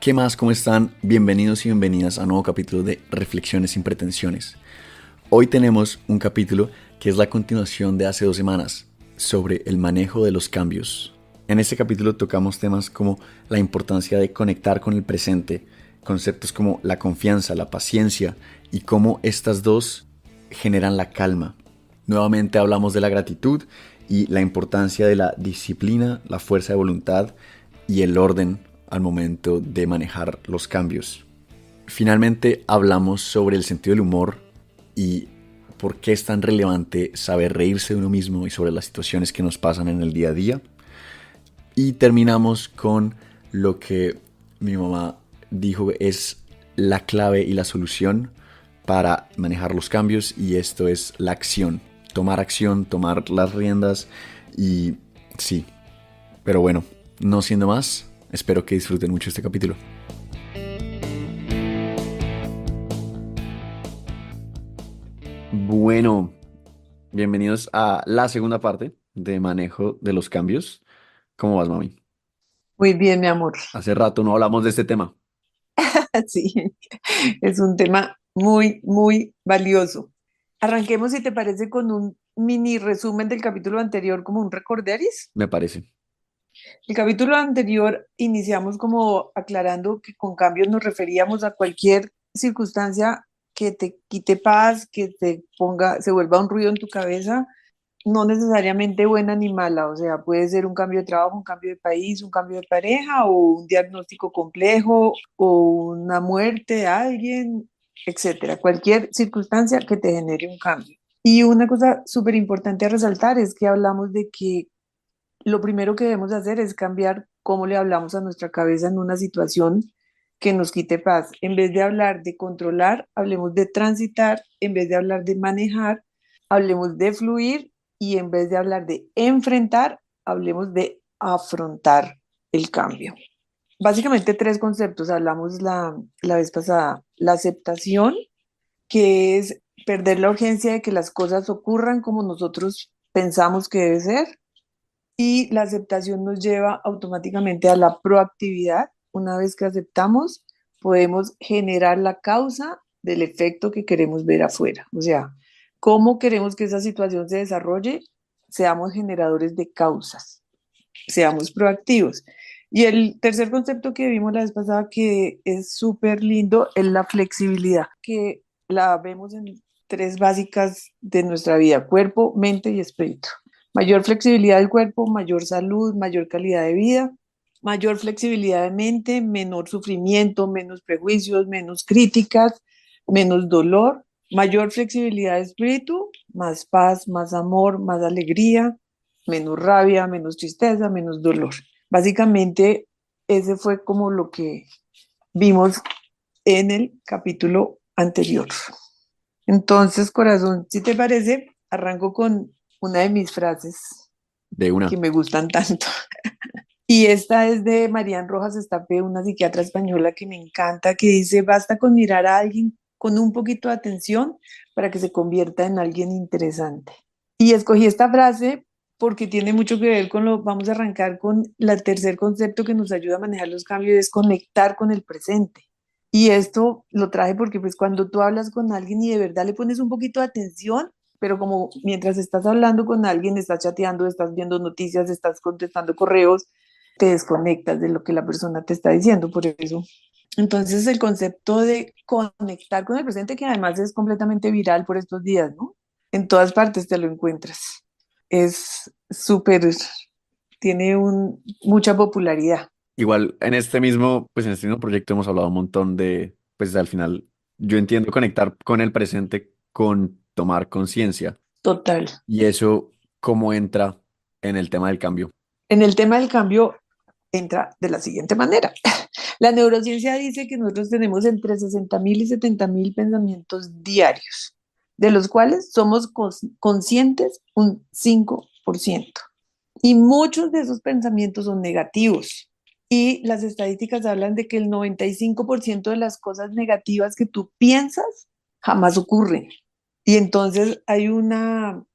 ¿Qué más? ¿Cómo están? Bienvenidos y bienvenidas a un nuevo capítulo de Reflexiones sin pretensiones. Hoy tenemos un capítulo que es la continuación de hace 2 semanas sobre el manejo de los cambios. En este capítulo tocamos temas como la importancia de conectar con el presente, conceptos como la confianza, la paciencia y cómo estas dos generan la calma. Nuevamente hablamos de la gratitud y la importancia de la disciplina, la fuerza de voluntad y el orden al momento de manejar los cambios. Finalmente hablamos sobre el sentido del humor y por qué es tan relevante saber reírse de uno mismo y sobre las situaciones que nos pasan en el día a día. Y terminamos con lo que mi mamá dijo es la clave y la solución para manejar los cambios, y esto es la acción. Tomar acción, tomar las riendas y sí. Pero bueno, no siendo más, espero que disfruten mucho este capítulo. Bueno, bienvenidos a la segunda parte de manejo de los cambios. ¿Cómo vas, mami? Muy bien, mi amor. Hace rato no hablamos de este tema. Sí, es un tema muy, muy valioso. Arranquemos, si te parece, con un mini resumen del capítulo anterior, como un recorderis. Me parece. El capítulo anterior iniciamos como aclarando que con cambios nos referíamos a cualquier circunstancia que te quite paz, que te ponga, se vuelva un ruido en tu cabeza, no necesariamente buena ni mala, o sea, puede ser un cambio de trabajo, un cambio de país, un cambio de pareja o un diagnóstico complejo o una muerte de alguien, etcétera, cualquier circunstancia que te genere un cambio. Y una cosa súper importante a resaltar es que hablamos de que lo primero que debemos hacer es cambiar cómo le hablamos a nuestra cabeza en una situación que nos quite paz. En vez de hablar de controlar, hablemos de transitar; en vez de hablar de manejar, hablemos de fluir; y en vez de hablar de enfrentar, hablemos de afrontar el cambio. Básicamente tres conceptos hablamos la vez pasada. La aceptación, que es perder la urgencia de que las cosas ocurran como nosotros pensamos que debe ser, y la aceptación nos lleva automáticamente a la proactividad. Una vez que aceptamos, podemos generar la causa del efecto que queremos ver afuera. O sea, cómo queremos que esa situación se desarrolle, seamos generadores de causas, seamos proactivos. Y el tercer concepto que vimos la vez pasada, que es súper lindo, es la flexibilidad, que la vemos en tres básicas de nuestra vida: cuerpo, mente y espíritu. Mayor flexibilidad del cuerpo, mayor salud, mayor calidad de vida; mayor flexibilidad de mente, menor sufrimiento, menos prejuicios, menos críticas, menos dolor; mayor flexibilidad de espíritu, más paz, más amor, más alegría, menos rabia, menos tristeza, menos dolor. Básicamente, ese fue como lo que vimos en el capítulo anterior. Entonces, corazón, si te parece, arranco con una de mis frases De que una. me gustan tanto. Y esta es de Marian Rojas Estapé, una psiquiatra española que me encanta, que dice: basta con mirar a alguien con un poquito de atención para que se convierta en alguien interesante. Y escogí esta frase porque tiene mucho que ver con vamos a arrancar con el tercer concepto que nos ayuda a manejar los cambios, es conectar con el presente. Y esto lo traje porque pues cuando tú hablas con alguien y de verdad le pones un poquito de atención, pero como mientras estás hablando con alguien, estás chateando, estás viendo noticias, estás contestando correos, te desconectas de lo que la persona te está diciendo. Por eso, entonces, el concepto de conectar con el presente, que además es completamente viral por estos días, ¿no? En todas partes te lo encuentras. Es súper, tiene mucha popularidad. Igual en este mismo proyecto hemos hablado un montón de, pues al final, yo entiendo conectar con el presente con tomar conciencia. Total. Y eso, ¿cómo entra en el tema del cambio? En el tema del cambio entra de la siguiente manera. La neurociencia dice que nosotros tenemos entre 60.000 y 70.000 pensamientos diarios, de los cuales somos conscientes un 5%. Y muchos de esos pensamientos son negativos. Y las estadísticas hablan de que el 95% de las cosas negativas que tú piensas jamás ocurren. Y entonces hay una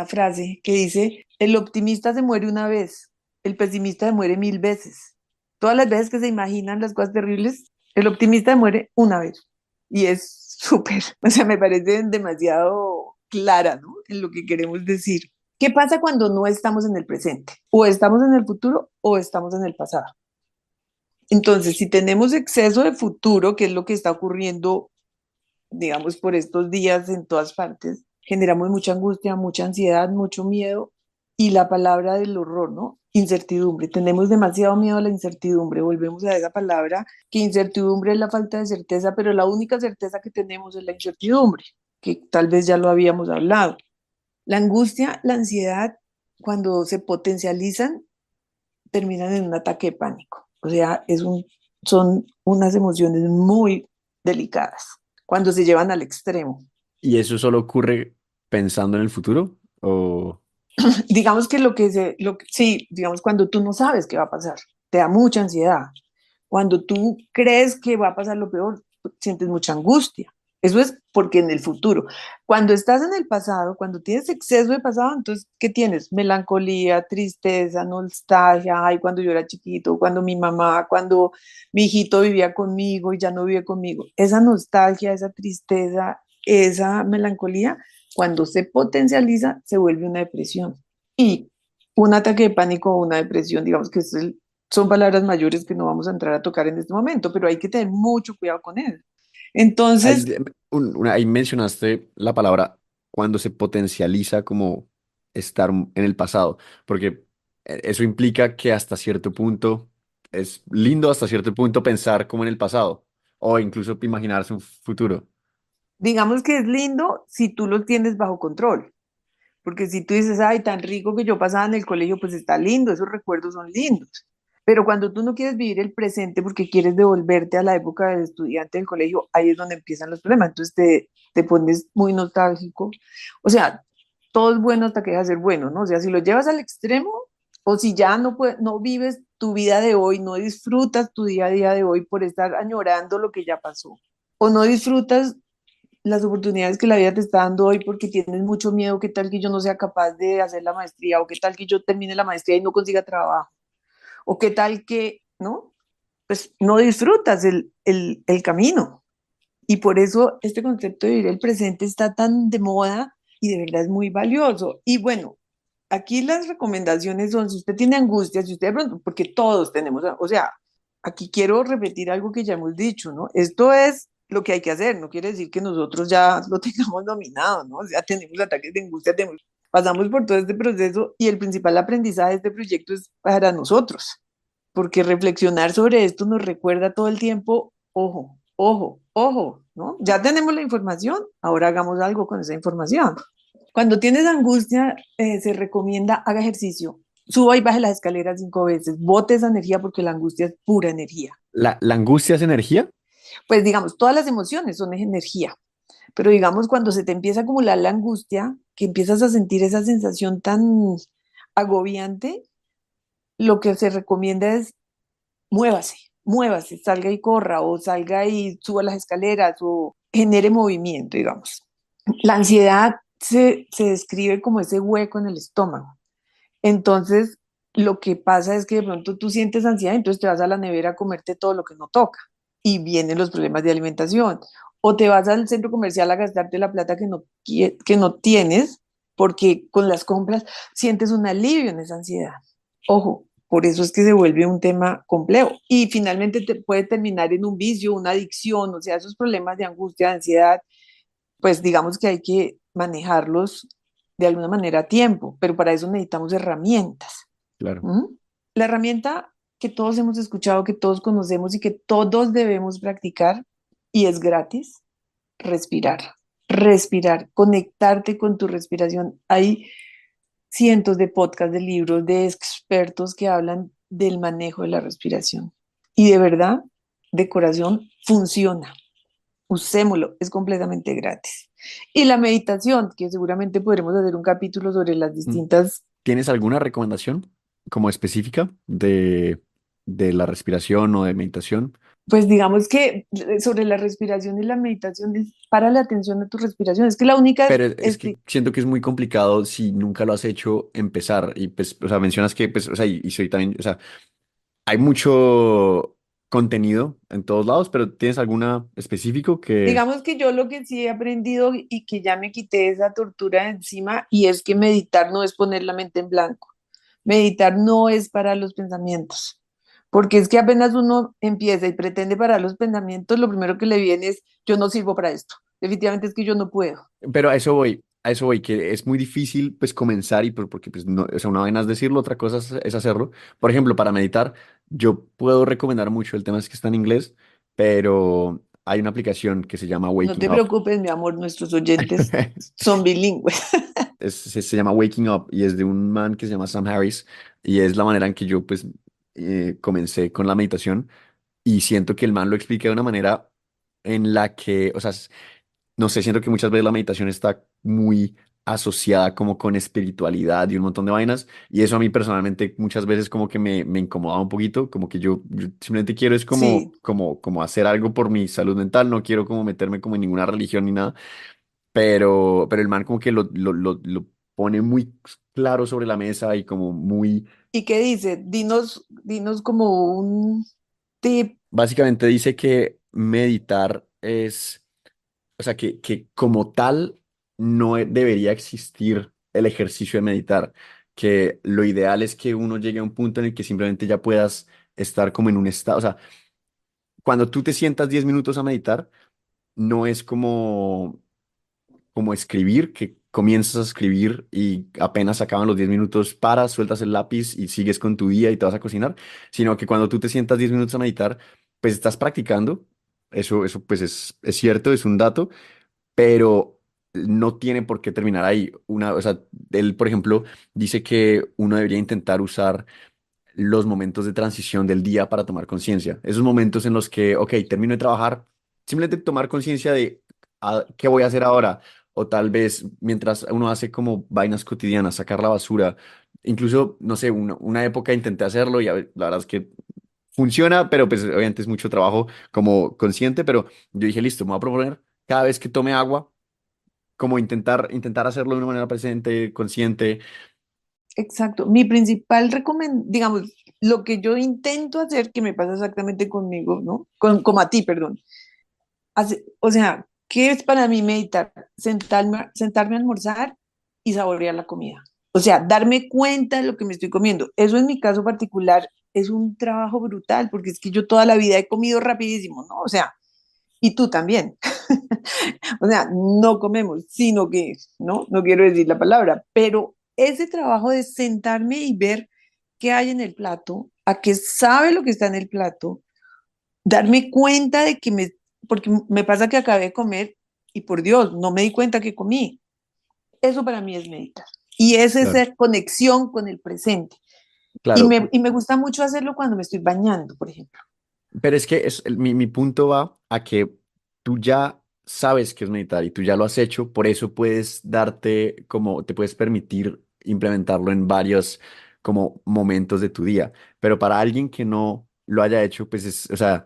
frase que dice: el optimista se muere una vez, el pesimista se muere 1000 veces. Todas las veces que se imaginan las cosas terribles, el optimista muere una vez. Y es súper, o sea, me parece demasiado clara, ¿no? En lo que queremos decir. ¿Qué pasa cuando no estamos en el presente? O estamos en el futuro o estamos en el pasado. Entonces, si tenemos exceso de futuro, que es lo que está ocurriendo, digamos, por estos días en todas partes, generamos mucha angustia, mucha ansiedad, mucho miedo y la palabra del horror, ¿no? Incertidumbre. Tenemos demasiado miedo a la incertidumbre. Volvemos a esa palabra, que incertidumbre es la falta de certeza, pero la única certeza que tenemos es la incertidumbre, que tal vez ya lo habíamos hablado. La angustia, la ansiedad, cuando se potencializan, terminan en un ataque de pánico. O sea, son unas emociones muy delicadas cuando se llevan al extremo. ¿Y eso solo ocurre pensando en el futuro? ¿O Digamos que sí, digamos cuando tú no sabes qué va a pasar, te da mucha ansiedad. Cuando tú crees que va a pasar lo peor, sientes mucha angustia. Eso es porque en el futuro. Cuando estás en el pasado, cuando tienes exceso de pasado, entonces, ¿qué tienes? Melancolía, tristeza, nostalgia. Ay, cuando yo era chiquito, cuando mi mamá, cuando mi hijito vivía conmigo y ya no vive conmigo. Esa nostalgia, esa tristeza, esa melancolía, cuando se potencializa, se vuelve una depresión. Y un ataque de pánico o una depresión, digamos que son palabras mayores que no vamos a entrar a tocar en este momento, pero hay que tener mucho cuidado con eso. Entonces, ahí mencionaste la palabra cuando se potencializa como estar en el pasado, porque eso implica que hasta cierto punto es lindo hasta cierto punto pensar como en el pasado o incluso imaginarse un futuro. digamos que es lindo si tú lo tienes bajo control, porque si tú dices, ay, tan rico que yo pasaba en el colegio, pues está lindo, esos recuerdos son lindos. Pero cuando tú no quieres vivir el presente porque quieres devolverte a la época del estudiante del colegio, ahí es donde empiezan los problemas. Entonces te pones muy nostálgico. O sea, todo es bueno hasta que deja de ser bueno, ¿no? O sea, si lo llevas al extremo o si ya no vives tu vida de hoy, no disfrutas tu día a día de hoy por estar añorando lo que ya pasó, o no disfrutas las oportunidades que la vida te está dando hoy porque tienes mucho miedo, qué tal que yo no sea capaz de hacer la maestría, o qué tal que yo termine la maestría y no consiga trabajo, o qué tal que, ¿no? Pues no disfrutas el camino. Y por eso este concepto de vivir el presente está tan de moda y de verdad es muy valioso. Y bueno, aquí las recomendaciones son, si usted tiene angustia, si usted de pronto, porque todos tenemos, o sea, aquí quiero repetir algo que ya hemos dicho, ¿no? Esto es lo que hay que hacer, no quiere decir que nosotros ya lo tengamos dominado, ¿no? O sea, tenemos ataques de angustia, pasamos por todo este proceso y el principal aprendizaje de este proyecto es para nosotros, porque reflexionar sobre esto nos recuerda todo el tiempo, ojo, ojo, ojo, ¿no? Ya tenemos la información, ahora hagamos algo con esa información. Cuando tienes angustia, se recomienda haga ejercicio, suba y baje las escaleras 5 veces, bote esa energía porque la angustia es pura energía. ¿La angustia es energía? Pues digamos, todas las emociones son energía, pero digamos cuando se te empieza a acumular la angustia, que empiezas a sentir esa sensación tan agobiante, lo que se recomienda es muévase, muévase, salga y corra o salga y suba las escaleras o genere movimiento, digamos. La ansiedad se describe como ese hueco en el estómago. Entonces, lo que pasa es que de pronto tú sientes ansiedad, entonces te vas a la nevera a comerte todo lo que no toca y vienen los problemas de alimentación. O te vas al centro comercial a gastarte la plata que no tienes porque con las compras sientes un alivio en esa ansiedad. Ojo, por eso es que se vuelve un tema complejo y finalmente te puede terminar en un vicio, una adicción, o sea, esos problemas de angustia, de ansiedad, pues digamos que hay que manejarlos de alguna manera a tiempo, pero para eso necesitamos herramientas. Claro. ¿Mm? La herramienta que todos hemos escuchado, que todos conocemos y que todos debemos practicar, y es gratis, respirar. Respirar, conectarte con tu respiración. Hay cientos de podcasts, de libros, de expertos que hablan del manejo de la respiración. Y de verdad, de corazón, funciona. Usémoslo, es completamente gratis. Y la meditación, que seguramente podremos hacer un capítulo sobre las Mm. distintas. ¿Tienes alguna recomendación como específica de la respiración o de meditación? Pues digamos que sobre la respiración y la meditación es para la atención a tu respiración. Es que la única Pero es que siento que es muy complicado si nunca lo has hecho empezar. Y pues, o sea, mencionas que, pues, o sea, y soy también, o sea, hay mucho contenido en todos lados, pero ¿tienes alguna específico que... Digamos que yo lo que sí he aprendido y que ya me quité esa tortura de encima y es que meditar no es poner la mente en blanco. Meditar no es parar los pensamientos, porque es que apenas uno empieza y pretende parar los pensamientos, lo primero que le viene es, yo no sirvo para esto. Definitivamente es que yo no puedo. Pero a eso voy, que es muy difícil pues comenzar y porque pues no, o sea, una vaina es decirlo, otra cosa es hacerlo. Por ejemplo, para meditar, yo puedo recomendar mucho, el tema es que está en inglés, pero hay una aplicación que se llama No Waking te Up. preocupes, mi amor, nuestros oyentes son bilingües. Se llama Waking Up y es de un man que se llama Sam Harris y es la manera en que yo pues comencé con la meditación y siento que el man lo explica de una manera en la que, o sea, no sé, siento que muchas veces la meditación está muy asociada como con espiritualidad y un montón de vainas y eso a mí personalmente muchas veces como que me incomoda un poquito, como que yo simplemente quiero es Sí, como hacer algo por mi salud mental, no quiero como meterme como en ninguna religión ni nada, pero el man como que lo pone muy claro sobre la mesa y como muy, ¿y qué dice? Dinos como un tip. básicamente dice que meditar es, o sea, que como tal no debería existir el ejercicio de meditar, que lo ideal es que uno llegue a un punto en el que simplemente ya puedas estar como en un estado, o sea, cuando tú te sientas 10 minutos a meditar, no es como escribir, que comienzas a escribir y apenas acaban los 10 minutos, paras, sueltas el lápiz y sigues con tu día y te vas a cocinar, sino que cuando tú te sientas 10 minutos a meditar, pues estás practicando, eso pues es cierto, es un dato, pero no tiene por qué terminar ahí. O sea, él, por ejemplo, dice que uno debería intentar usar los momentos de transición del día para tomar conciencia. Esos momentos en los que, ok, termino de trabajar, simplemente tomar conciencia de qué voy a hacer ahora. O tal vez mientras uno hace como vainas cotidianas, sacar la basura. Incluso, no sé, una época intenté hacerlo y la verdad es que funciona, pero pues obviamente es mucho trabajo como consciente, pero yo dije, listo, me voy a proponer cada vez que tome agua, como intentar hacerlo de una manera presente, consciente. Exacto. Mi principal digamos, lo que yo intento hacer, que me pasa exactamente conmigo, ¿no? Como a ti, perdón. O sea, ¿qué es para mí meditar? Sentarme a almorzar y saborear la comida. O sea, darme cuenta de lo que me estoy comiendo. Eso en mi caso particular es un trabajo brutal, porque es que yo toda la vida he comido rapidísimo, ¿no? O sea, y tú también. O sea, no comemos, sino que, ¿no? No quiero decir la palabra, pero ese trabajo de sentarme y ver qué hay en el plato, a qué sabe lo que está en el plato, darme cuenta de que porque me pasa que acabé de comer y por Dios, no me di cuenta que comí. Eso para mí es meditar. Y es Claro. esa conexión con el presente. Y Claro, me gusta mucho hacerlo cuando me estoy bañando, por ejemplo. pero es que mi punto va a que tú ya sabes qué es meditar y tú ya lo has hecho, por eso puedes darte como, te puedes permitir implementarlo en varios como momentos de tu día. Pero para alguien que no lo haya hecho, pues es, o sea,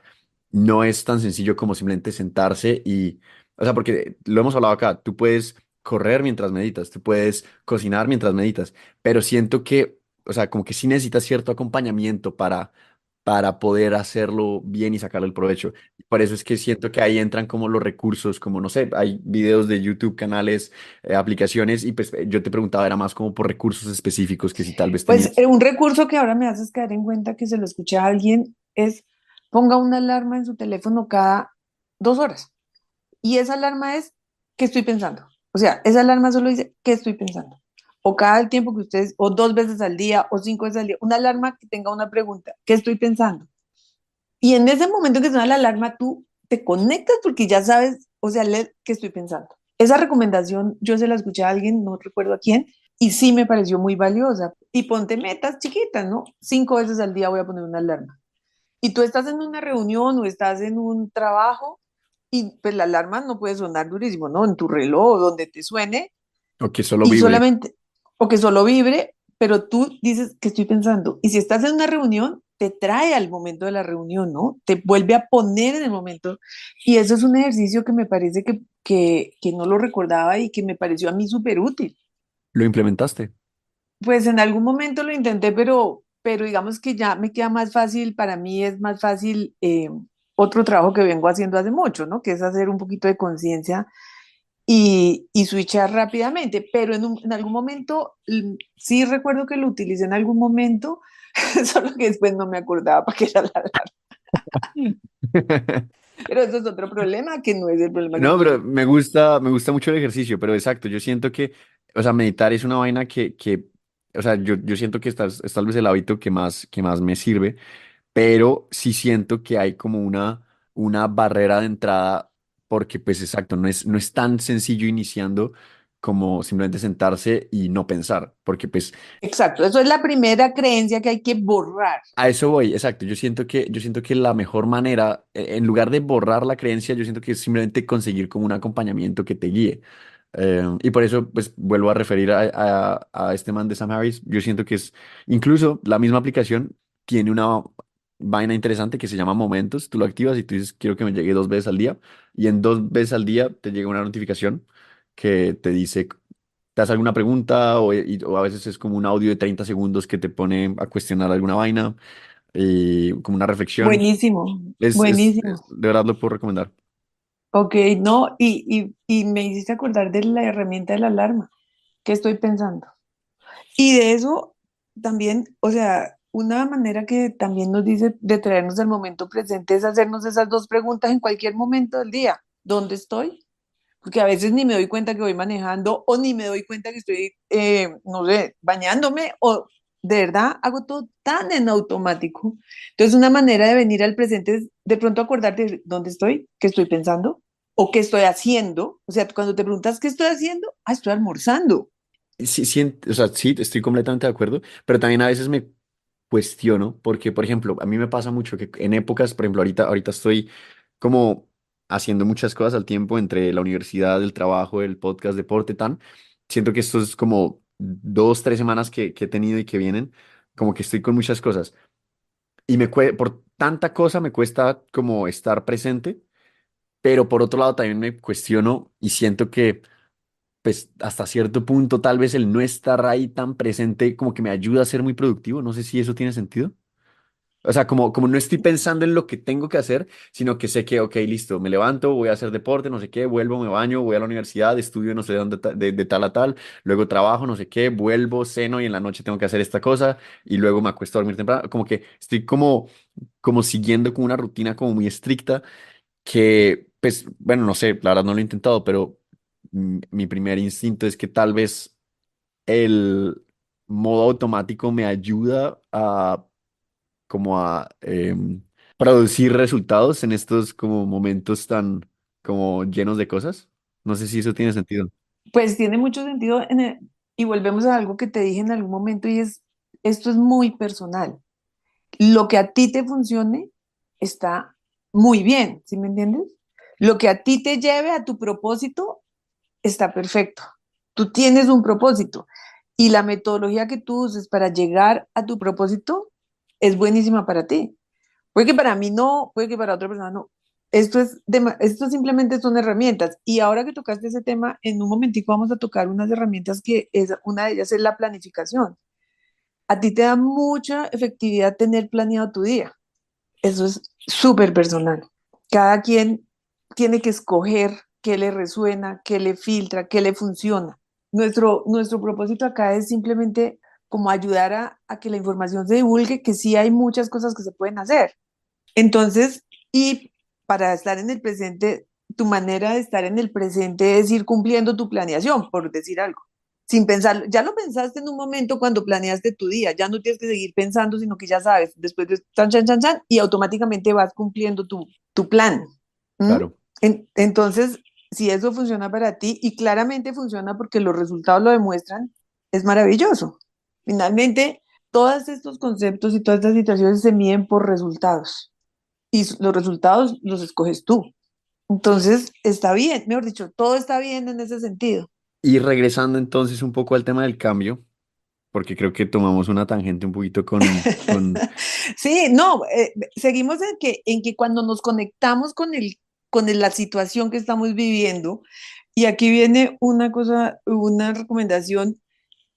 no es tan sencillo como simplemente sentarse y, o sea, porque lo hemos hablado acá, tú puedes correr mientras meditas, tú puedes cocinar mientras meditas, pero siento que, o sea, como que sí necesitas cierto acompañamiento para poder hacerlo bien y sacarle el provecho. Por eso es que siento que ahí entran como los recursos, como no sé, hay videos de YouTube, canales, aplicaciones, y pues yo te preguntaba, era más como por recursos específicos que si tal vez Pues tenías. un recurso que ahora me haces caer en cuenta que se lo escuché a alguien es ponga una alarma en su teléfono cada 2 horas. Y esa alarma es ¿qué estoy pensando? O sea, esa alarma solo dice ¿qué estoy pensando? O cada el tiempo que ustedes, o 2 veces al día, o 5 veces al día, una alarma que tenga una pregunta, ¿qué estoy pensando? Y en ese momento que suena la alarma, tú te conectas porque ya sabes, o sea, qué estoy pensando. Esa recomendación yo se la escuché a alguien, no recuerdo a quién, y sí me pareció muy valiosa. Y ponte metas chiquitas, ¿no? 5 veces al día voy a poner una alarma. Y tú estás en una reunión o estás en un trabajo y pues la alarma no puede sonar durísimo, ¿no? En tu reloj o donde te suene O que solo y vibre. solamente, o que solo vibre, pero tú dices que estoy pensando. Y si estás en una reunión, te trae al momento de la reunión, ¿no? Te vuelve a poner en el momento. Y eso es un ejercicio que me parece que no lo recordaba y que me pareció a mí súper útil. ¿Lo implementaste? Pues en algún momento lo intenté, pero pero digamos que ya me queda más fácil, para mí es más fácil otro trabajo que vengo haciendo hace mucho, ¿no? Que es hacer un poquito de conciencia y switchar rápidamente, pero en algún momento, sí recuerdo que lo utilicé en algún momento, solo que después no me acordaba para qué era la alarma. Pero eso es otro problema, que no es el problema que No, tú pero tienes. me gusta mucho el ejercicio, pero exacto, yo siento que, o sea, meditar es una vaina o sea, yo siento que es tal vez el hábito que más me sirve, pero sí siento que hay como una barrera de entrada, porque pues exacto, no es tan sencillo iniciando como simplemente sentarse y no pensar, porque pues Exacto, eso es la primera creencia que hay que borrar. a eso voy, exacto. Yo siento que la mejor manera, en lugar de borrar la creencia, yo siento que es simplemente conseguir como un acompañamiento que te guíe. Y por eso, pues, vuelvo a referir a este man de Sam Harris. Yo siento que es, incluso la misma aplicación tiene una vaina interesante que se llama Momentos. Tú lo activas y tú dices, quiero que me llegue 2 veces al día. Y en 2 veces al día te llega una notificación que te dice, te hace alguna pregunta o a veces es como un audio de 30 segundos que te pone a cuestionar alguna vaina y como una reflexión. Buenísimo, buenísimo. De verdad lo puedo recomendar. Ok, no, y me hiciste acordar de la herramienta de la alarma. ¿Qué estoy pensando? Y de eso también, o sea, una manera que también nos dice de traernos al momento presente es hacernos esas dos preguntas en cualquier momento del día. ¿Dónde estoy? Porque a veces ni me doy cuenta que voy manejando o ni me doy cuenta que estoy, no sé, bañándome o de verdad hago todo tan en automático. Entonces, una manera de venir al presente es de pronto acordarte de dónde estoy, qué estoy pensando o qué estoy haciendo. O sea, cuando te preguntas qué estoy haciendo, estoy almorzando. Sí, sí, o sea, sí, estoy completamente de acuerdo, pero también a veces me cuestiono, porque, por ejemplo, a mí me pasa mucho que en épocas, por ejemplo, ahorita estoy como haciendo muchas cosas al tiempo entre la universidad, el trabajo, el podcast, deporte, tan. Siento que esto es como 2, 3 semanas que he tenido y que vienen, como que estoy con muchas cosas. Y por tanta cosa me cuesta como estar presente, pero por otro lado también me cuestiono y siento que pues hasta cierto punto tal vez el no estar ahí tan presente como que me ayuda a ser muy productivo. No sé si eso tiene sentido. O sea, como no estoy pensando en lo que tengo que hacer, sino que sé que, ok, listo, me levanto, voy a hacer deporte, no sé qué, vuelvo, me baño, voy a la universidad, estudio no sé dónde, de tal a tal, luego trabajo, no sé qué, vuelvo, ceno y en la noche tengo que hacer esta cosa y luego me acuesto a dormir temprano. Como que estoy como siguiendo como una rutina como muy estricta que, pues, bueno, no sé, la verdad no lo he intentado, pero mi primer instinto es que tal vez el modo automático me ayuda a como a producir resultados en estos como momentos tan como llenos de cosas. No sé si eso tiene sentido. Pues tiene mucho sentido y volvemos a algo que te dije en algún momento y es, esto es muy personal. Lo que a ti te funcione está muy bien, ¿sí me entiendes? Lo que a ti te lleve a tu propósito está perfecto. Tú tienes un propósito y la metodología que tú uses para llegar a tu propósito es buenísima para ti. Puede que para mí no, puede que para otra persona no. Esto simplemente son herramientas. Y ahora que tocaste ese tema, en un momentico vamos a tocar unas herramientas una de ellas es la planificación. A ti te da mucha efectividad tener planeado tu día. Eso es súper personal. Cada quien tiene que escoger qué le resuena, qué le filtra, qué le funciona. Nuestro propósito acá es simplemente como ayudar a que la información se divulgue, que sí hay muchas cosas que se pueden hacer. Entonces, y para estar en el presente, tu manera de estar en el presente es ir cumpliendo tu planeación, por decir algo, sin pensar, ya lo pensaste en un momento cuando planeaste tu día, ya no tienes que seguir pensando, sino que ya sabes, después de chan, chan, chan, chan, y automáticamente vas cumpliendo tu plan. ¿Mm? Claro. Entonces, si eso funciona para ti, y claramente funciona porque los resultados lo demuestran, es maravilloso. Finalmente, todos estos conceptos y todas estas situaciones se miden por resultados y los resultados los escoges tú. Entonces, está bien, mejor dicho, todo está bien en ese sentido. Y regresando entonces un poco al tema del cambio, porque creo que tomamos una tangente un poquito Sí, no, seguimos en que cuando nos conectamos la situación que estamos viviendo, y aquí viene una cosa, una recomendación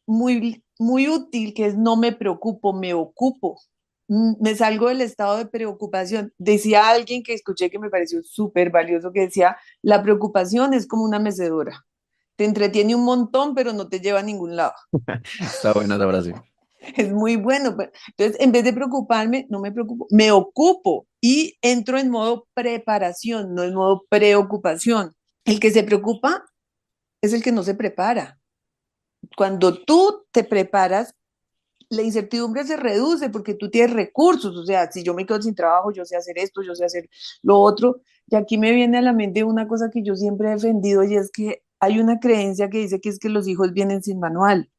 muy muy útil, que es no me preocupo, me ocupo. Me salgo del estado de preocupación. Decía alguien que escuché que me pareció súper valioso, que decía, la preocupación es como una mecedora. Te entretiene un montón, pero no te lleva a ningún lado. Está buena esa frase. Es muy bueno. Entonces, en vez de preocuparme, no me preocupo, me ocupo y entro en modo preparación, no en modo preocupación. El que se preocupa es el que no se prepara. Cuando tú te preparas, la incertidumbre se reduce porque tú tienes recursos, o sea, si yo me quedo sin trabajo, yo sé hacer esto, yo sé hacer lo otro, y aquí me viene a la mente una cosa que yo siempre he defendido y es que hay una creencia que dice que es que los hijos vienen sin manual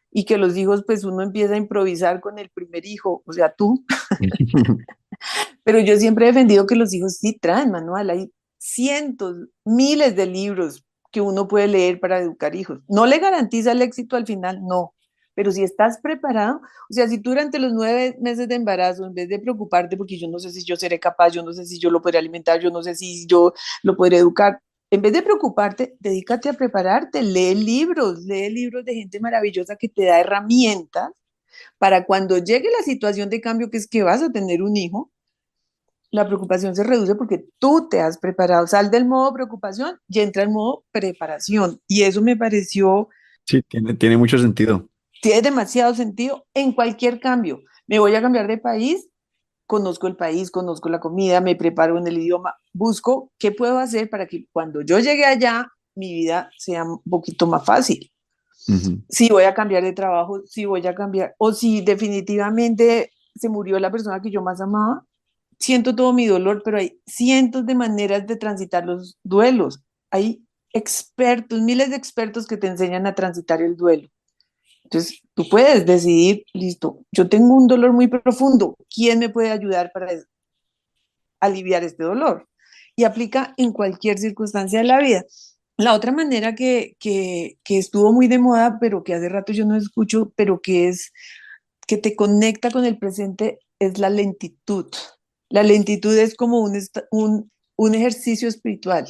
y que los hijos pues uno empieza a improvisar con el primer hijo, o sea, tú, pero yo siempre he defendido que los hijos sí traen manual, hay cientos, miles de libros que uno puede leer para educar hijos. No le garantiza el éxito al final, no, pero si estás preparado, o sea, si tú durante los 9 meses de embarazo, en vez de preocuparte porque yo no sé si yo seré capaz, yo no sé si yo lo podré alimentar, yo no sé si yo lo podré educar, en vez de preocuparte, dedícate a prepararte, lee libros de gente maravillosa que te da herramientas para cuando llegue la situación de cambio que es que vas a tener un hijo, la preocupación se reduce porque tú te has preparado. Sal del modo preocupación y entra en modo preparación. Y eso me pareció, Sí, tiene mucho sentido. tiene demasiado sentido en cualquier cambio. Me voy a cambiar de país, conozco la comida, me preparo en el idioma, busco qué puedo hacer para que cuando yo llegue allá, mi vida sea un poquito más fácil. Ujú. Si voy a cambiar de trabajo, si voy a cambiar, o si definitivamente se murió la persona que yo más amaba, siento todo mi dolor, pero hay cientos de maneras de transitar los duelos. Hay expertos, miles de expertos que te enseñan a transitar el duelo. Entonces, tú puedes decidir, listo, yo tengo un dolor muy profundo, ¿quién me puede ayudar para aliviar este dolor? Y aplica en cualquier circunstancia de la vida. La otra manera que estuvo muy de moda, pero que hace rato yo no escucho, pero que te conecta con el presente, es la lentitud. La lentitud es como un ejercicio espiritual,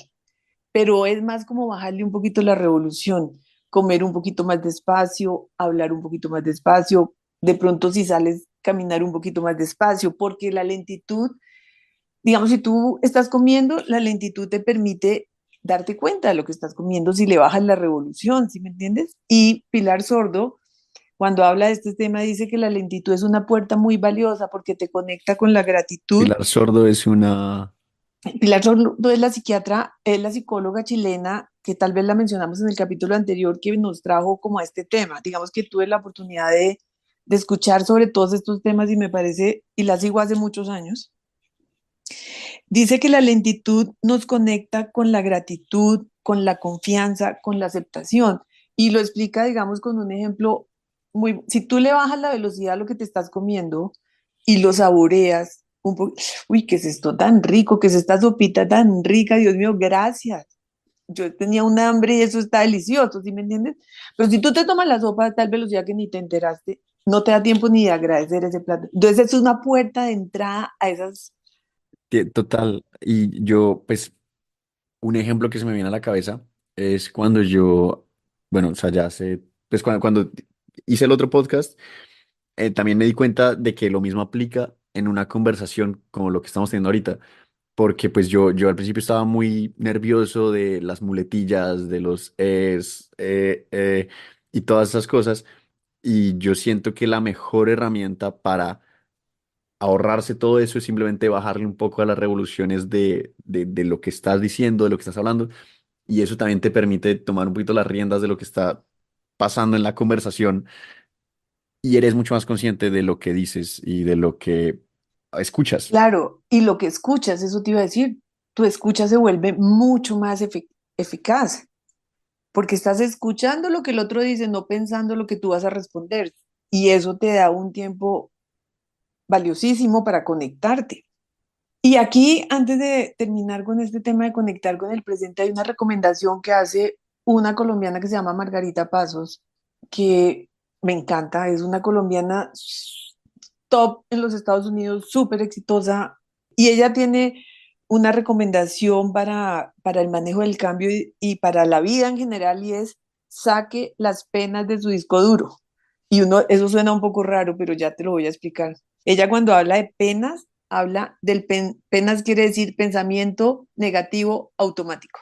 pero es más como bajarle un poquito la revolución, comer un poquito más despacio, hablar un poquito más despacio, de pronto si sales, caminar un poquito más despacio, porque la lentitud, digamos, si tú estás comiendo, la lentitud te permite darte cuenta de lo que estás comiendo si le bajas la revolución, ¿sí me entiendes? Y Pilar Sordo, cuando habla de este tema, dice que la lentitud es una puerta muy valiosa porque te conecta con la gratitud. Pilar Sordo es una... Pilar Sordo es la psiquiatra, es la psicóloga chilena que tal vez la mencionamos en el capítulo anterior que nos trajo como a este tema. Digamos que tuve la oportunidad de escuchar sobre todos estos temas y me parece, y la sigo hace muchos años. Dice que la lentitud nos conecta con la gratitud, con la confianza, con la aceptación. Y lo explica, digamos, con un ejemplo muy... Si tú le bajas la velocidad a lo que te estás comiendo y lo saboreas un poco, uy, ¿qué es esto tan rico? ¿Qué es esta sopita tan rica? Dios mío, gracias. Yo tenía un hambre y eso está delicioso, ¿sí me entiendes? Pero si tú te tomas la sopa a tal velocidad que ni te enteraste, no te da tiempo ni de agradecer ese plato. Entonces es una puerta de entrada a esas... Total. Y yo, pues, un ejemplo que se me viene a la cabeza es cuando yo, bueno, o sea, ya hace, pues cuando hice el otro podcast, también me di cuenta de que lo mismo aplica en una conversación como lo que estamos teniendo ahorita, porque pues yo al principio estaba muy nervioso de las muletillas, de los y todas esas cosas, y yo siento que la mejor herramienta para ahorrarse todo eso es simplemente bajarle un poco a las revoluciones de lo que estás diciendo, de lo que estás hablando, y eso también te permite tomar un poquito las riendas de lo que está pasando en la conversación y eres mucho más consciente de lo que dices y de lo que escuchas. Claro, y lo que escuchas, eso te iba a decir, tu escucha se vuelve mucho más eficaz, porque estás escuchando lo que el otro dice, no pensando lo que tú vas a responder, y eso te da un tiempo valiosísimo para conectarte. Y aquí, antes de terminar con este tema de conectar con el presente, hay una recomendación que hace una colombiana que se llama Margarita Pasos, que me encanta, es una colombiana top en los Estados Unidos, súper exitosa, y ella tiene una recomendación para el manejo del cambio y para la vida en general, y es saque las penas de su disco duro. Y uno, eso suena un poco raro, pero ya te lo voy a explicar. Ella cuando habla de penas, habla del penas quiere decir pensamiento negativo automático.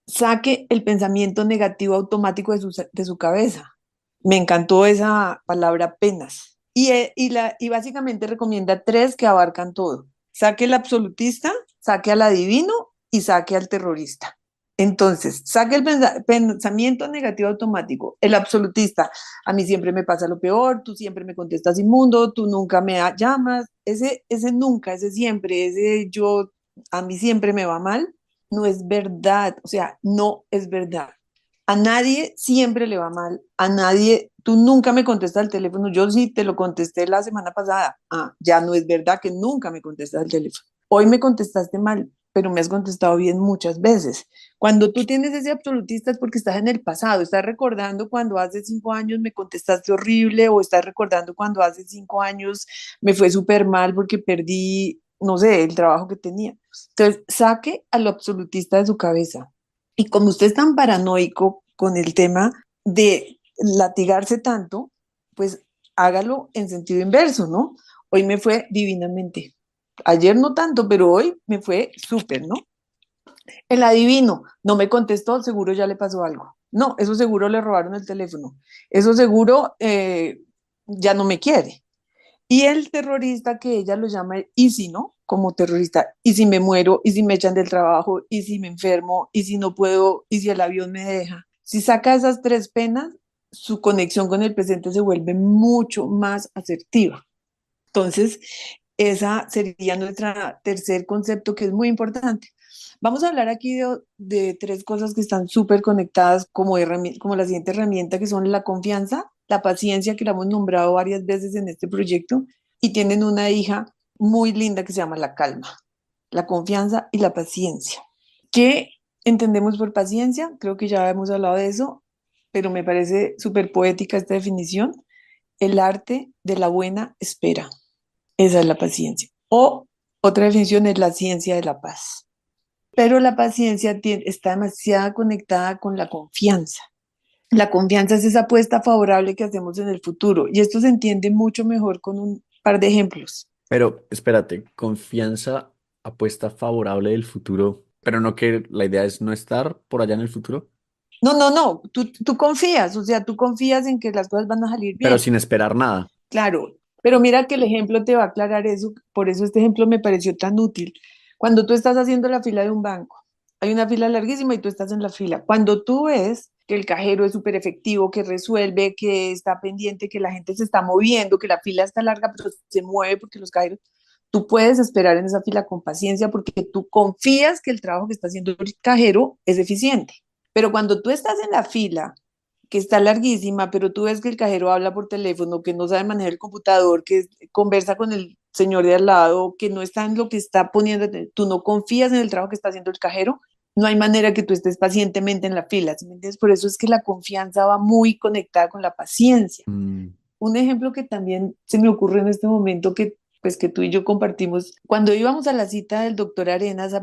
Saque el pensamiento negativo automático de su cabeza. Me encantó esa palabra penas. Y básicamente recomienda tres que abarcan todo. Saque el absolutista, saque al adivino y saque al terrorista. Entonces, saque el pensamiento negativo automático. El absolutista, a mí siempre me pasa lo peor, tú siempre me contestas inmundo, tú nunca me llamas. Ese nunca, ese siempre, ese yo, a mí siempre me va mal, no es verdad. O sea, no es verdad. A nadie siempre le va mal, a nadie, tú nunca me contestas el teléfono, yo sí te lo contesté la semana pasada, ya no es verdad que nunca me contestas el teléfono. Hoy me contestaste mal, pero me has contestado bien muchas veces. Cuando tú tienes ese absolutista es porque estás en el pasado, estás recordando cuando hace 5 años me contestaste horrible o estás recordando cuando hace 5 años me fue súper mal porque perdí, no sé, el trabajo que tenía. Entonces, saque al absolutista de su cabeza. Y como usted es tan paranoico con el tema de latigarse tanto, pues hágalo en sentido inverso, ¿no? Hoy me fue divinamente. Ayer no tanto, pero hoy me fue súper, ¿no? El adivino no me contestó, seguro ya le pasó algo. No, eso seguro le robaron el teléfono. Eso seguro ya no me quiere. Y el terrorista que ella lo llama, y si no, como terrorista, y si me muero, y si me echan del trabajo, y si me enfermo, y si no puedo, y si el avión me deja. Si saca esas tres penas, su conexión con el presente se vuelve mucho más asertiva. Entonces, esa sería nuestra tercer concepto que es muy importante. Vamos a hablar aquí de tres cosas que están súper conectadas como la siguiente herramienta, que son la confianza, la paciencia, que la hemos nombrado varias veces en este proyecto, y tienen una hija muy linda que se llama la calma, la confianza y la paciencia. ¿Qué entendemos por paciencia? Creo que ya hemos hablado de eso, pero me parece súper poética esta definición. El arte de la buena espera. Esa es la paciencia. O otra definición es la ciencia de la paz. Pero la paciencia está demasiado conectada con la confianza. La confianza es esa apuesta favorable que hacemos en el futuro. Y esto se entiende mucho mejor con un par de ejemplos. Pero espérate, confianza, apuesta favorable del futuro, pero no que la idea es no estar por allá en el futuro, No, no, no, tú confías, o sea, tú confías en que las cosas van a salir pero bien. sin esperar nada. Claro, pero mira que el ejemplo te va a aclarar eso, por eso este ejemplo me pareció tan útil. Cuando tú estás haciendo la fila de un banco, hay una fila larguísima y tú estás en la fila. Cuando tú ves que el cajero es súper efectivo, que resuelve, que está pendiente, que la gente se está moviendo, que la fila está larga, pero se mueve porque los cajeros, tú puedes esperar en esa fila con paciencia porque tú confías que el trabajo que está haciendo el cajero es eficiente. Pero cuando tú estás en la fila que está larguísima, pero tú ves que el cajero habla por teléfono, que no sabe manejar el computador, que conversa con el señor de al lado, que no está en lo que está poniendo, tú no confías en el trabajo que está haciendo el cajero, no hay manera que tú estés pacientemente en la fila, ¿sí me entiendes? Por eso es que la confianza va muy conectada con la paciencia. Mm, Un ejemplo que también se me ocurre en este momento que pues que tú y yo compartimos, cuando íbamos a la cita del doctor Arenas,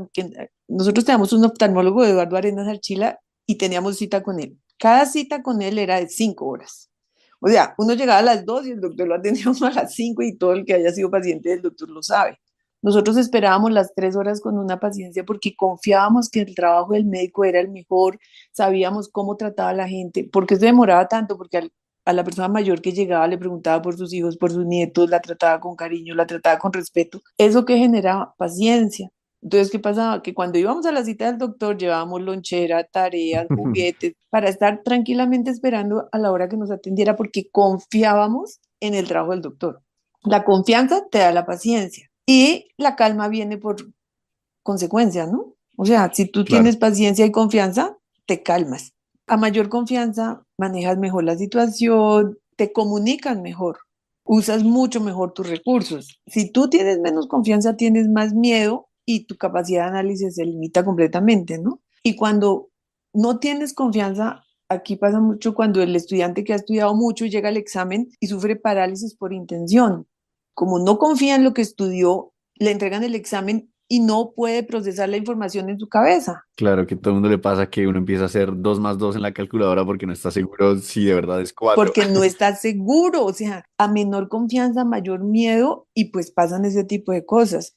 nosotros teníamos un oftalmólogo, Eduardo Arenas Archila, y teníamos cita con él. Cada cita con él era de 5 horas. O sea, uno llegaba a las 2 y el doctor lo atendía a uno a las 5 y todo el que haya sido paciente del doctor lo sabe. Nosotros esperábamos las 3 horas con una paciencia porque confiábamos que el trabajo del médico era el mejor, sabíamos cómo trataba a la gente. ¿Por qué se demoraba tanto? Porque a la persona mayor que llegaba le preguntaba por sus hijos, por sus nietos, la trataba con cariño, la trataba con respeto. Eso que generaba paciencia. Entonces, ¿qué pasaba? Que cuando íbamos a la cita del doctor llevábamos lonchera, tareas, juguetes, para estar tranquilamente esperando a la hora que nos atendiera porque confiábamos en el trabajo del doctor. La confianza te da la paciencia y la calma viene por consecuencia, ¿no? O sea, si tú claro. tienes paciencia y confianza, te calmas. A mayor confianza, manejas mejor la situación, te comunican mejor, usas mucho mejor tus recursos. Si tú tienes menos confianza, tienes más miedo y tu capacidad de análisis se limita completamente, ¿no? Y cuando no tienes confianza, aquí pasa mucho cuando el estudiante que ha estudiado mucho llega al examen y sufre parálisis por intención. Como no confía en lo que estudió, le entregan el examen y no puede procesar la información en su cabeza, Claro que a todo el mundo le pasa que uno empieza a hacer 2 más 2 en la calculadora porque no está seguro si de verdad es 4. porque no está seguro, o sea, a menor confianza, mayor miedo y pues pasan ese tipo de cosas.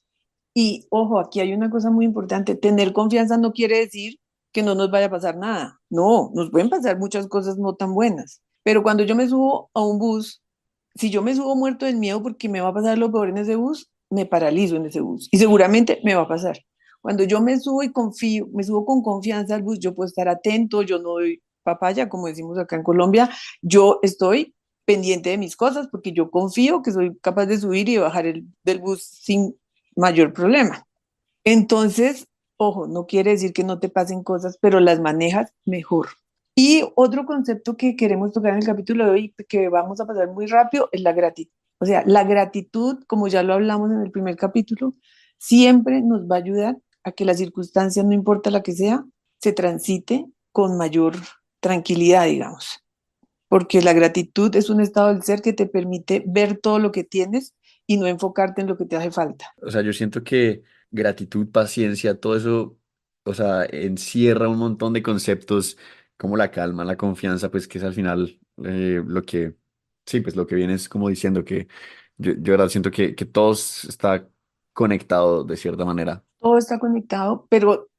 Y ojo, aquí hay una cosa muy importante, tener confianza no quiere decir que no nos vaya a pasar nada, no, nos pueden pasar muchas cosas no tan buenas, pero cuando yo me subo a un bus, si yo me subo muerto del miedo porque me va a pasar lo peor en ese bus, me paralizo en ese bus y seguramente me va a pasar. Cuando yo me subo y confío, me subo con confianza al bus, yo puedo estar atento, yo no doy papaya, como decimos acá en Colombia, yo estoy pendiente de mis cosas porque yo confío que soy capaz de subir y bajar del bus sin mayor problema. Entonces, ojo, no quiere decir que no te pasen cosas, pero las manejas mejor. Y otro concepto que queremos tocar en el capítulo de hoy, que vamos a pasar muy rápido, es la gratitud. O sea, la gratitud, como ya lo hablamos en el primer capítulo, siempre nos va a ayudar a que la circunstancia, no importa la que sea, se transite con mayor tranquilidad, digamos. Porque la gratitud es un estado del ser que te permite ver todo lo que tienes y no enfocarte en lo que te hace falta. O sea, yo siento que gratitud, paciencia, todo eso, o sea, encierra un montón de conceptos como la calma, la confianza, pues que es al final lo que, sí, pues lo que vienes como diciendo, que yo ahora siento que todo está conectado de cierta manera. Todo está conectado, pero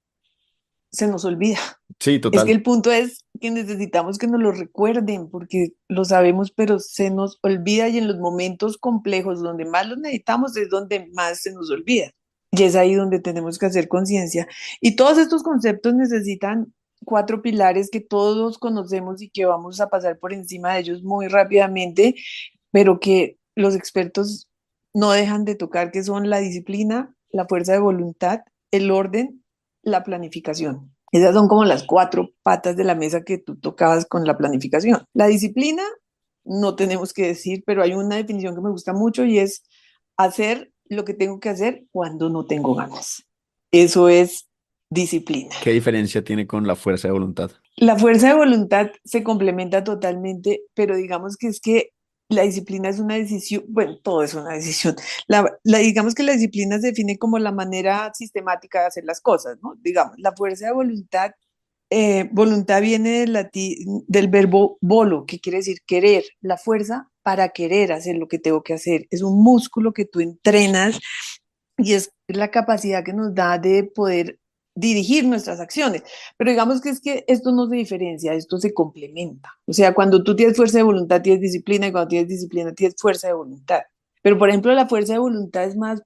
se nos olvida. Sí, Es que total. el punto es que necesitamos que nos lo recuerden porque lo sabemos, pero se nos olvida y en los momentos complejos donde más lo necesitamos es donde más se nos olvida. Y es ahí donde tenemos que hacer conciencia. Y todos estos conceptos necesitan cuatro pilares que todos conocemos y que vamos a pasar por encima de ellos muy rápidamente, pero que los expertos no dejan de tocar, que son la disciplina, la fuerza de voluntad, el orden, la planificación. Esas son como las cuatro patas de la mesa que tú tocabas con la planificación. La disciplina, no tenemos que decir, pero hay una definición que me gusta mucho y es hacer lo que tengo que hacer cuando no tengo ganas. Eso es disciplina. ¿Qué diferencia tiene con la fuerza de voluntad? La fuerza de voluntad se complementa totalmente, pero digamos que es que la disciplina es una decisión, bueno, todo es una decisión. Digamos que la disciplina se define como la manera sistemática de hacer las cosas, ¿no? Digamos, la fuerza de voluntad, voluntad viene del verbo volo, que quiere decir querer, la fuerza para querer hacer lo que tengo que hacer. Es un músculo que tú entrenas y es la capacidad que nos da de poder dirigir nuestras acciones. Pero digamos que es que esto no se diferencia, esto se complementa. O sea, cuando tú tienes fuerza de voluntad, tienes disciplina, y cuando tienes disciplina, tienes fuerza de voluntad. Pero, por ejemplo, la fuerza de voluntad es más,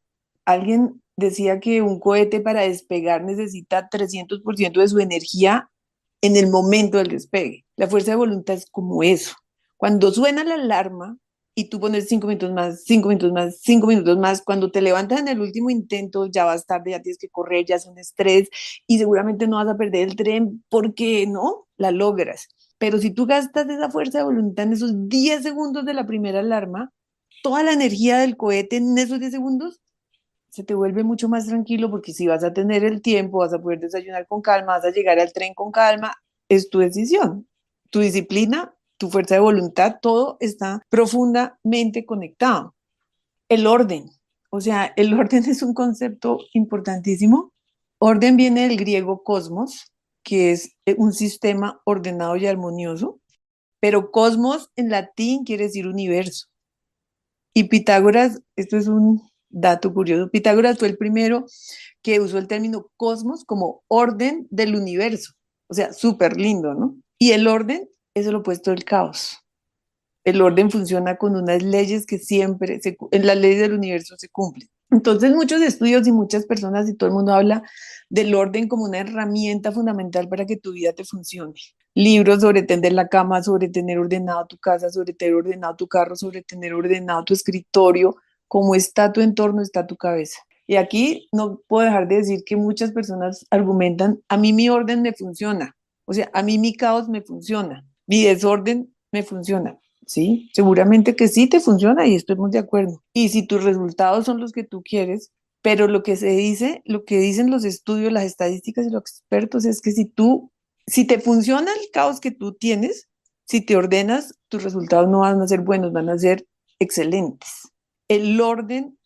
alguien decía que un cohete para despegar necesita 300% de su energía en el momento del despegue. La fuerza de voluntad es como eso. Cuando suena la alarma, y tú pones 5 minutos más, 5 minutos más, 5 minutos más. Cuando te levantas en el último intento, ya vas tarde, ya tienes que correr, ya es un estrés y seguramente no vas a perder el tren porque no, la logras. Pero si tú gastas esa fuerza de voluntad en esos 10 segundos de la primera alarma, toda la energía del cohete en esos 10 segundos se te vuelve mucho más tranquilo porque si vas a tener el tiempo, vas a poder desayunar con calma, vas a llegar al tren con calma, es tu decisión. Tu disciplina, tu fuerza de voluntad, todo está profundamente conectado. El orden, o sea, el orden es un concepto importantísimo. Orden viene del griego cosmos, que es un sistema ordenado y armonioso, pero cosmos en latín quiere decir universo. Y Pitágoras, esto es un dato curioso, Pitágoras fue el primero que usó el término cosmos como orden del universo. O sea, súper lindo, ¿no? Y el orden es el opuesto del caos. El orden funciona con unas leyes que siempre, en las leyes del universo se cumplen. Entonces, muchos estudios y muchas personas y todo el mundo habla del orden como una herramienta fundamental para que tu vida te funcione. Libros sobre tender la cama, sobre tener ordenado tu casa, sobre tener ordenado tu carro, sobre tener ordenado tu escritorio. Cómo está tu entorno, está tu cabeza. Y aquí no puedo dejar de decir que muchas personas argumentan, a mí mi orden me funciona, o sea, a mí mi caos me funciona, mi desorden me funciona. Sí, seguramente que sí te funciona y estamos de acuerdo. Y si tus resultados son los que tú quieres, pero lo que se dice, lo que dicen los estudios, las estadísticas y los expertos es que si te funciona el caos que tú tienes, si te ordenas, tus resultados no van a ser buenos, van a ser excelentes. El orden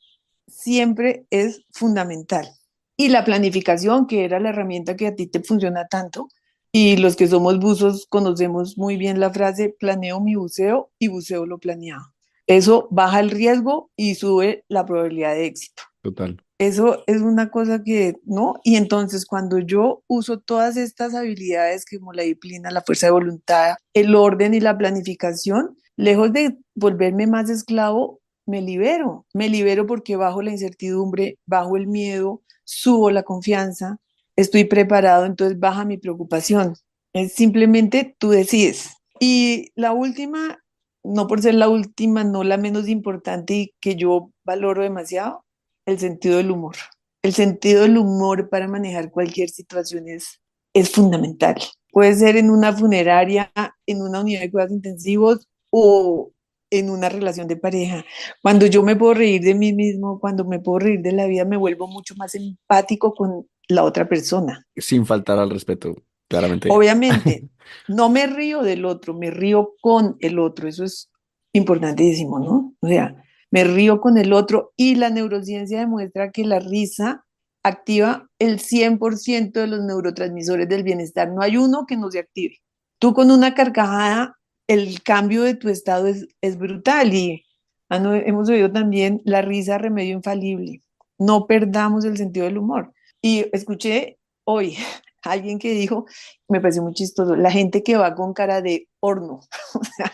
siempre es fundamental. Y la planificación, que era la herramienta que a ti te funciona tanto. Y los que somos buzos conocemos muy bien la frase, planeo mi buceo y buceo lo planeado. Eso baja el riesgo y sube la probabilidad de éxito. Total. Eso es una cosa que, ¿no? Y entonces cuando yo uso todas estas habilidades como la disciplina, la fuerza de voluntad, el orden y la planificación, lejos de volverme más esclavo, me libero porque bajo la incertidumbre, bajo el miedo, subo la confianza, estoy preparado, entonces baja mi preocupación. Es simplemente tú decides. Y la última, no por ser la última, no la menos importante y que yo valoro demasiado, el sentido del humor. El sentido del humor para manejar cualquier situación es fundamental. Puede ser en una funeraria, en una unidad de cuidados intensivos o en una relación de pareja. Cuando yo me puedo reír de mí mismo, cuando me puedo reír de la vida, me vuelvo mucho más empático con la otra persona. Sin faltar al respeto, claramente. Obviamente, no me río del otro, me río con el otro. Eso es importantísimo, ¿no? O sea, me río con el otro y la neurociencia demuestra que la risa activa el 100% de los neurotransmisores del bienestar. No hay uno que no se active. Tú con una carcajada, el cambio de tu estado es brutal y no, hemos oído también la risa remedio infalible. No perdamos el sentido del humor. Y escuché hoy a alguien que dijo, me pareció muy chistoso, la gente que va con cara de horno, o sea,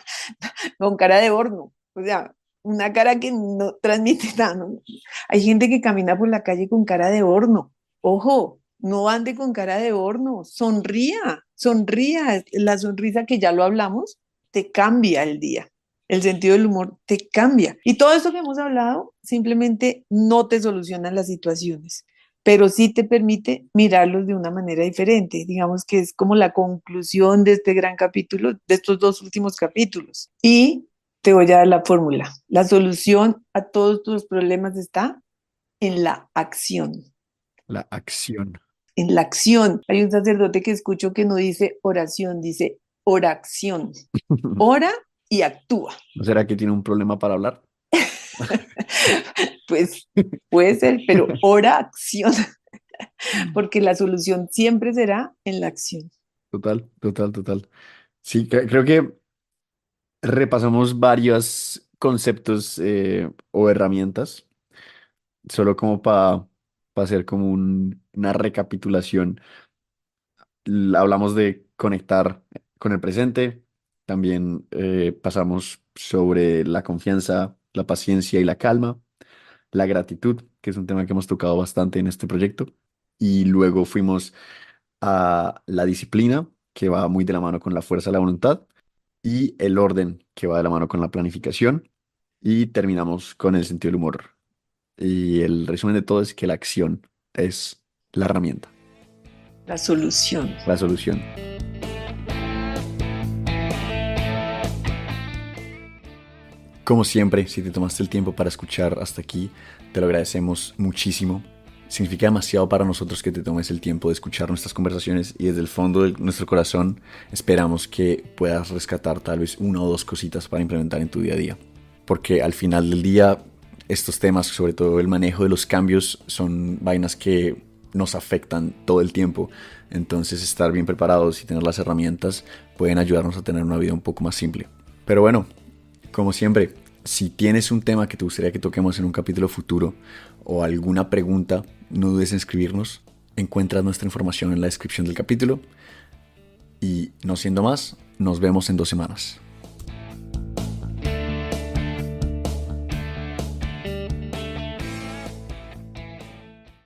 con cara de horno, o sea, una cara que no transmite nada, ¿no? Hay gente que camina por la calle con cara de horno. Ojo, no ande con cara de horno, sonría, sonría. La sonrisa que ya lo hablamos, te cambia el día. El sentido del humor te cambia. Y todo esto que hemos hablado simplemente no te soluciona las situaciones, pero sí te permite mirarlos de una manera diferente. Digamos que es como la conclusión de este gran capítulo, de estos dos últimos capítulos. Y te voy a dar la fórmula. La solución a todos tus problemas está en la acción. La acción. En la acción. Hay un sacerdote que escucho que no dice oración, dice oración. Ora y actúa. ¿No será que tiene un problema para hablar? Pues puede ser, pero ora, acción, porque la solución siempre será en la acción. Total, total, total. Sí, creo que repasamos varios conceptos o herramientas, solo como para hacer como una recapitulación. Hablamos de conectar con el presente, también pasamos sobre la confianza, la paciencia y la calma, la gratitud, que es un tema que hemos tocado bastante en este proyecto, y luego fuimos a la disciplina, que va muy de la mano con la fuerza de la voluntad, y el orden, que va de la mano con la planificación, y terminamos con el sentido del humor. Y el resumen de todo es que la acción es la herramienta, La solución. la solución. Como siempre, si te tomaste el tiempo para escuchar hasta aquí, te lo agradecemos muchísimo. Significa demasiado para nosotros que te tomes el tiempo de escuchar nuestras conversaciones y desde el fondo de nuestro corazón esperamos que puedas rescatar tal vez una o dos cositas para implementar en tu día a día. Porque al final del día, estos temas, sobre todo el manejo de los cambios, son vainas que nos afectan todo el tiempo. Entonces estar bien preparados y tener las herramientas pueden ayudarnos a tener una vida un poco más simple. Pero bueno, como siempre, si tienes un tema que te gustaría que toquemos en un capítulo futuro o alguna pregunta, no dudes en escribirnos. Encuentras nuestra información en la descripción del capítulo. Y no siendo más, nos vemos en 2 semanas.